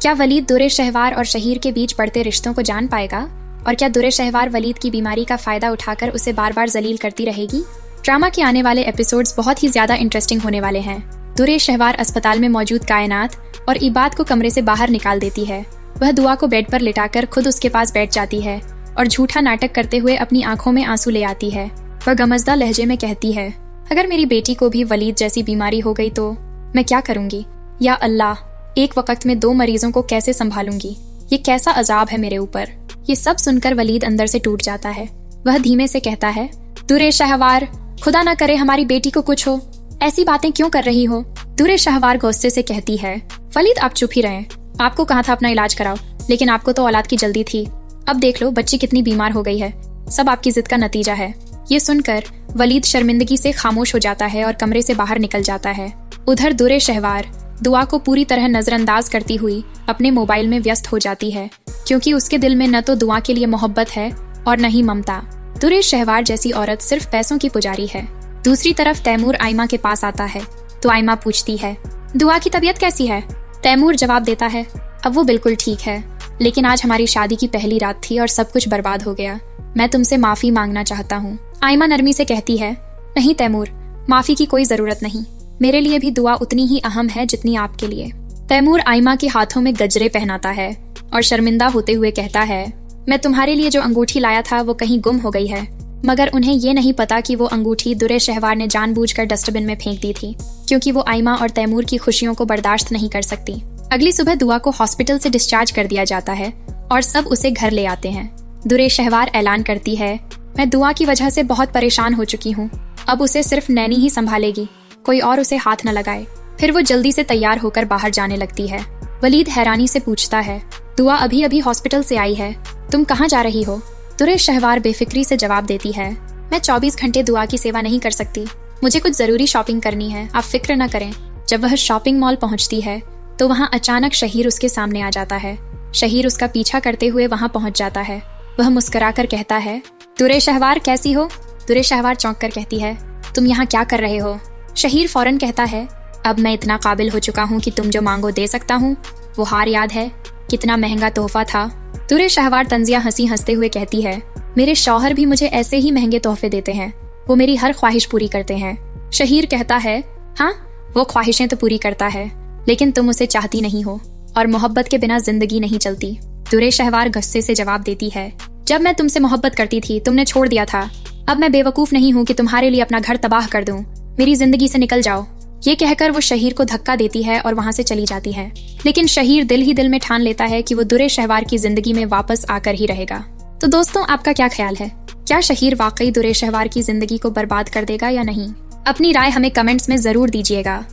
क्या वलीद दुर्रे शहवार और शहीर के बीच बढ़ते रिश्तों को जान पाएगा? और क्या दुर्रे शहवार वलीद की बीमारी का फायदा उठाकर उसे बार बार जलील करती रहेगी? ड्रामा के आने वाले एपिसोड्स बहुत ही ज्यादा इंटरेस्टिंग होने वाले हैं। दुर्रे शहवार अस्पताल में मौजूद कायनात और इबाद को कमरे से बाहर निकाल देती है। वह दुआ को बेड पर लिटाकर खुद उसके पास बैठ जाती है और झूठा नाटक करते हुए अपनी आंखों में आंसू ले आती है। वह गमज़दा लहजे में कहती है, अगर मेरी बेटी को भी वलीद जैसी बीमारी हो गई तो मैं क्या करूंगी? या अल्लाह, एक वक्त में 2 मरीजों को कैसे संभालूंगी? ये कैसा अजाब है मेरे ऊपर। ये सब सुनकर वलीद अंदर से टूट जाता है। वह धीमे से कहता है, दुर्रे शहवार, खुदा ना करे हमारी बेटी को कुछ हो। ऐसी बातें क्यों कर रही हो? दुर्रे शहवार गुस्से से कहती है, वलीद आप चुप ही रहें। आपको कहा था अपना इलाज कराओ, लेकिन आपको तो औलाद की जल्दी थी। अब देख लो बच्ची कितनी बीमार हो गई है। सब आपकी जिद का नतीजा है। ये सुनकर वलीद शर्मिंदगी से खामोश हो जाता है और कमरे से बाहर निकल जाता है। उधर दुर्रे शहवार दुआ को पूरी तरह नजरअंदाज करती हुई अपने मोबाइल में व्यस्त हो जाती है, क्योंकि उसके दिल में न तो दुआ के लिए मोहब्बत है और न ही ममता। दुर्रे शहवार जैसी औरत सिर्फ पैसों की पुजारी है। दूसरी तरफ तैमूर आइमा के पास आता है तो आइमा पूछती है, दुआ की तबीयत कैसी है? तैमूर जवाब देता है, अब वो बिल्कुल ठीक है, लेकिन आज हमारी शादी की पहली रात थी और सब कुछ बर्बाद हो गया। मैं तुमसे माफी मांगना चाहता हूँ। आइमा नरमी से कहती है, नहीं तैमूर, माफी की कोई जरूरत नहीं। मेरे लिए भी दुआ उतनी ही अहम है जितनी आपके लिए। तैमूर आइमा के हाथों में गजरे पहनाता है और शर्मिंदा होते हुए कहता है, मैं तुम्हारे लिए जो अंगूठी लाया था वो कहीं गुम हो गई है। मगर उन्हें ये नहीं पता कि वो अंगूठी दुर्रे शहवार ने जानबूझकर डस्टबिन में फेंक दी थी, क्योंकि वो आइमा और तैमूर की खुशियों को बर्दाश्त नहीं कर सकती। अगली सुबह दुआ को हॉस्पिटल से डिस्चार्ज कर दिया जाता है और सब उसे घर ले आते हैं। दुर्रे शहवार ऐलान करती है, मैं दुआ की वजह से बहुत परेशान हो चुकी हूँ। अब उसे सिर्फ नैनी ही संभालेगी, कोई और उसे हाथ न लगाए। फिर वो जल्दी से तैयार होकर बाहर जाने लगती है। वलीद हैरानी से पूछता है, दुआ अभी अभी हॉस्पिटल से आई है, तुम कहाँ जा रही हो? दुर्रे शहवार बेफिक्री से जवाब देती है, मैं 24 घंटे दुआ की सेवा नहीं कर सकती। मुझे कुछ जरूरी शॉपिंग करनी है, आप फिक्र न करें। जब वह शॉपिंग मॉल पहुंचती है तो वहाँ अचानक शहीर उसके सामने आ जाता है। शहीर उसका पीछा करते हुए वहाँ पहुंच जाता है। वह मुस्कुराकर कहता है, दुर्रे शहवार कैसी हो? दुर्रे शहवार चौंक कर कहती है, तुम यहाँ क्या कर रहे हो? शहीर फौरन कहता है, अब मैं इतना काबिल हो चुका हूँ कि तुम जो मांगो दे सकता हूँ। वो हार याद है? कितना महंगा तोहफा था। दुर्रे शहवार तंजिया हंसते हुए कहती है, मेरे शौहर भी मुझे ऐसे ही महंगे तोहफे देते हैं। वो मेरी हर ख्वाहिश पूरी करते हैं। शहीर कहता है, हाँ, वो ख्वाहिशें तो पूरी करता है, लेकिन तुम उसे चाहती नहीं हो और मोहब्बत के बिना जिंदगी नहीं चलती। दुर्रे शहवार गुस्से से जवाब देती है, जब मैं तुमसे मोहब्बत करती थी तुमने छोड़ दिया था। अब मैं बेवकूफ नहीं हूँ कि तुम्हारे लिए अपना घर तबाह कर दूं। मेरी जिंदगी से निकल जाओ। ये कहकर वो शहीर को धक्का देती है और वहाँ से चली जाती है। लेकिन शहीर दिल ही दिल में ठान लेता है कि वो दुर्रे शहवार की जिंदगी में वापस आकर ही रहेगा। तो दोस्तों, आपका क्या ख्याल है? क्या शहीर वाकई दुर्रे शहवार की जिंदगी को बर्बाद कर देगा या नहीं? अपनी राय हमें कमेंट्स में जरूर दीजिएगा।